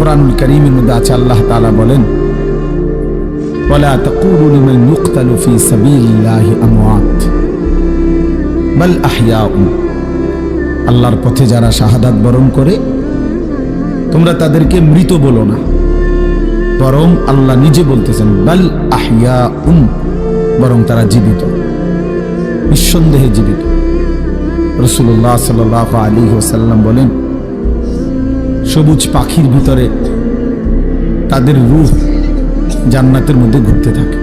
কোরআনুল কারীমের মধ্যে আছে, আল্লাহ তাআলা বলেন, ওয়ালা তাকুলু লিমান ইউকতালু ফি সাবিলিল্লাহি আমওয়াত বাল আহইয়াউন। আল্লাহর পথে যারা শাহাদাত বরণ করে তোমরা তাদেরকে মৃত বলো না, বরং আল্লাহ নিজে বলতেছেন বাল আহইয়াউন, বরং তারা জীবিত, নিঃসন্দেহে জীবিত। রাসূলুল্লাহ সাল্লাল্লাহু আলাইহি ওয়াসাল্লাম বলেন, সবুজ পাখির ভিতরে তাদের রূহ জান্নাতের মধ্যে ঘুরতে থাকে।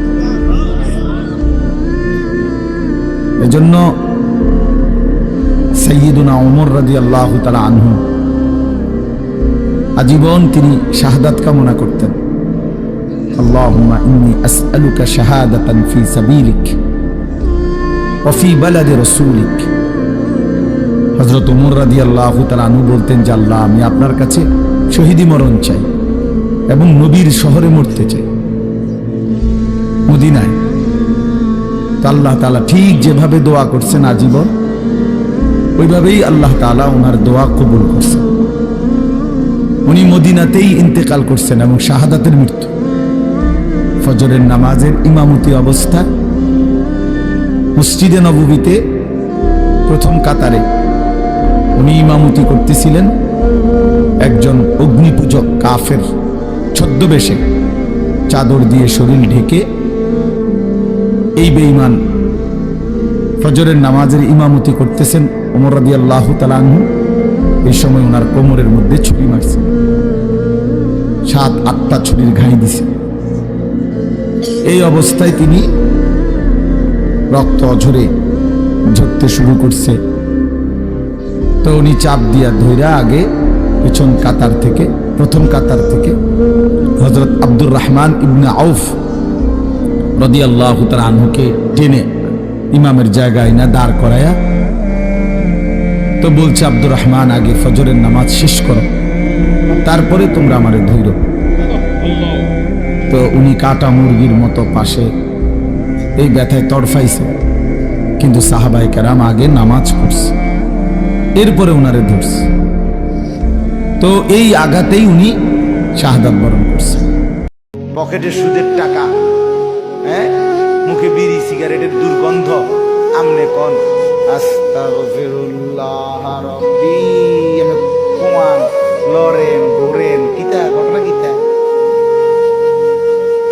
এজন্য সাইয়্যিদুনা ওমর রাদিয়াল্লাহু তাআলা আনহু আজীবন তিনি শাহাদাত কামনা করতেন। আল্লাহুম্মা ইন্নী আসআলুকা শাহাদাতান ফি সাবিলিক ওয়া ফি বালাদি রাসূলিক। হযরত ওমর রাদিয়াল্লাহু তাআলা আনহু বলতেন যে আল্লাহ, আমি আপনার কাছে শহীদি মরণ চাই এবং নবীর শহরে মরতে চাই, মদিনায়। তো আল্লাহ তাআলা ঠিক যেভাবে দোয়া করছেন আজীবন, ওইভাবেই আল্লাহ তাআলা ওনার দোয়া কবুল করছেন। উনি মদিনাতেই ইন্তেকাল করছেন এবং শাহাদাতের মৃত্যু। ফজরের নামাজের ইমামতি অবস্থা মসজিদে নববীতে প্রথম কাতারে উনি ইমামতি করতেছিলেন। একজন অগ্নিপূজক কাফের ছদ্মবেশে চাদর দিয়ে শরীর ঢেকে এই বেঈমান ফজরের নামাজের ইমামতি করতেছেন ওমর রাদিয়াল্লাহু তাআলা আনহু। এই সময় ওনার কোমরের মধ্যে ছুরি মারছে, 7-8টা ছুরির ঘাই দিছে। এই অবস্থায় তিনি রক্ত ঝরতে শুরু করছে। তো উনি চাপ দিয়া ধইরা আগে পেছন কাতার থেকে, প্রথম কাতার থেকে হযরত আব্দুর রহমান ইবনে আউফ রাদিয়াল্লাহু তাআলা আনহুকে টেনে ইমামের জায়গায় না দাঁড় করায়া, তো বলছে, আব্দুর রহমান, আগে ফজরের নামাজ শেষ করো, তারপরে তোমরা আমারে ধইরো। তো উনি কাটা মুরগির মতো পাশে এই ব্যথায় তড়ফাইছে, কিন্তু সাহাবায়ে কেরাম আগে নামাজ পড়ছে, এরপরে উনারে ধরছে। তো এই আঘাতেই উনি শাহাদাত বরণ করছে। পকেটে সুদের টাকা, মুখে বিড়ি সিগারেটের দুর্গন্ধ, আমনে কোন আস্তাগফিরুল্লাহ রাব্বি, আমি কোয়ান লরেন গোরেন কিতা ঘটনা কিতা,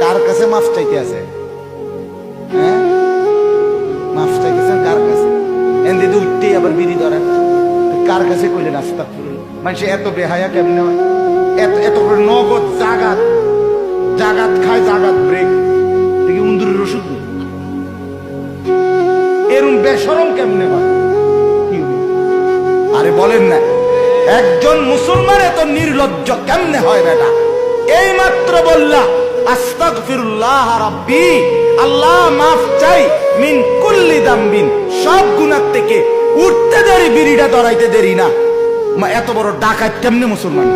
কার কাছে মাফ চাইতে আছে? মাফ চাইতেছেন কার কাছে? এন্দি উঠতেই আবার বিড়ি ধরেন, কার কাছে কইলেন আস্তাগফিরুল্লাহ? মানুষ এত বেহায়া কেমনে হয়? এত করে নগদ জাগাত খায়, জাগাত ব্রেক দেখি উন্দুরের ওষুধ, এরম বেশরম কেমনে হয়? আরে বলেন না, একজন মুসলমান এত নির্লজ্জ কেমনে হয় বেটা? এই মাত্র বললা আস্তাগফিরুল্লাহ রাব্বি, আল্লাহ মাফ চাই, মিন কুল্লি দামবিন, সব গুনাহ থেকে। উঠতে দেরি, বিড়িটা ধরাইতে দেরি না। এত বড় ডাকাত কেমনে মুসলমান?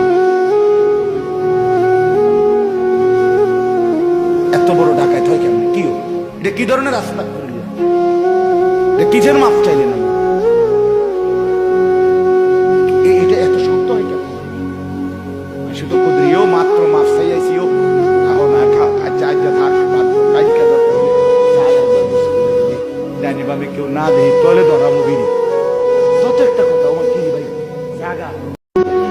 এত বড় ডাকাত হয় কেমনে? কি এটা কি ধরনের রাস্তা? কিসের মাফ চাইলেন? এটা এত শক্ত হয় কেন? শুধু কুদরিও মাত্র মাফ চাইছিও, খাও না খাও, আচ্ছা থাক, জানি ভাবে কেউ না দেয় তলে ধরা মুবিনি যত একটা কথা। আমার কি ভাই জাগা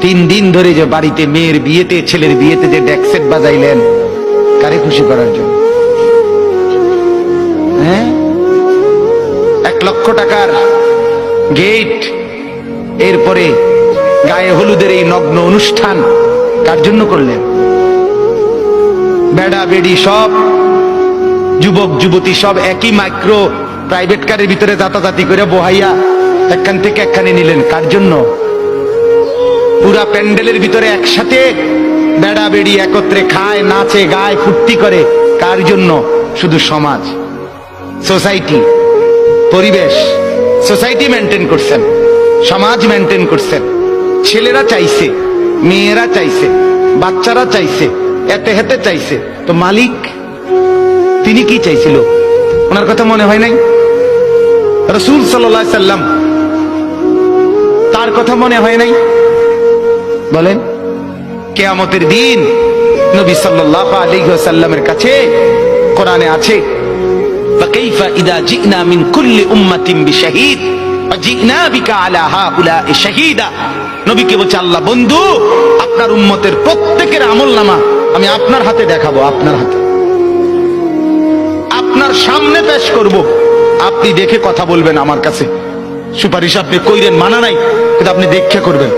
3 দিন ধরে যে বাড়িতে মেয়ের বিয়েতে, ছেলের বিয়েতে যে ডেকসেট বাজাইলেন, কারে খুশি করার জন্য? 1 লক্ষ টাকার গেট, এরপরে গায়ে হলুদের এই নগ্ন অনুষ্ঠান কার জন্য করলেন? বেড়া বেড়ি সব, যুবক যুবতী সব একই মাইক্রো প্রাইভেট কারের ভিতরে যাতাযাতি করে বহাইয়া একখান থেকে একখানে নিলেন, কার জন্য? পুরা প্যান্ডেলের ভিতরে একসাথে বেড়া বেড়ি একত্রে খায়, নাচে, গায়, ফুর্তি করে, কার জন্য? শুধু সমাজ, সোসাইটি, পরিবেশ, সোসাইটি মেনটেন করছেন, সমাজ মেনটেন করছেন। ছেলেরা চাইছে, মেয়েরা চাইছে, বাচ্চারা চাইছে, এতে হেতে চাইছে, তো মালিক তিনি কি চাইছিল? ওনার কথা মনে হয় নাই? রাসূল সাল্লাল্লাহু আলাইহি সাল্লাম, তার কথা মনে হয় নাই? বলেন কিয়ামতের দিন নবী সাল্লাল্লাহু আলাইহি ওয়াসাল্লামের কাছে কোরআনে আছে, ফাকাইফা ইযা জিনা মিন কুল্লি উম্মাতিন বিশাহীদ ওয়া জিনা বিকা আলা হাউলা'i শাহীদা। নবীকে বলছে আল্লাহ, বন্ধু আপনার উম্মতের প্রত্যেকের আমলনামা আমি আপনার হাতে দেখাবো, আপনার হাতে, আপনার সামনে পেশ করব, আপনি দেখে কথা বলবেন আমার কাছে। সুপারিশ আপনি কইরেন, মানা নাই, কিন্তু আপনি দেখে করবেন।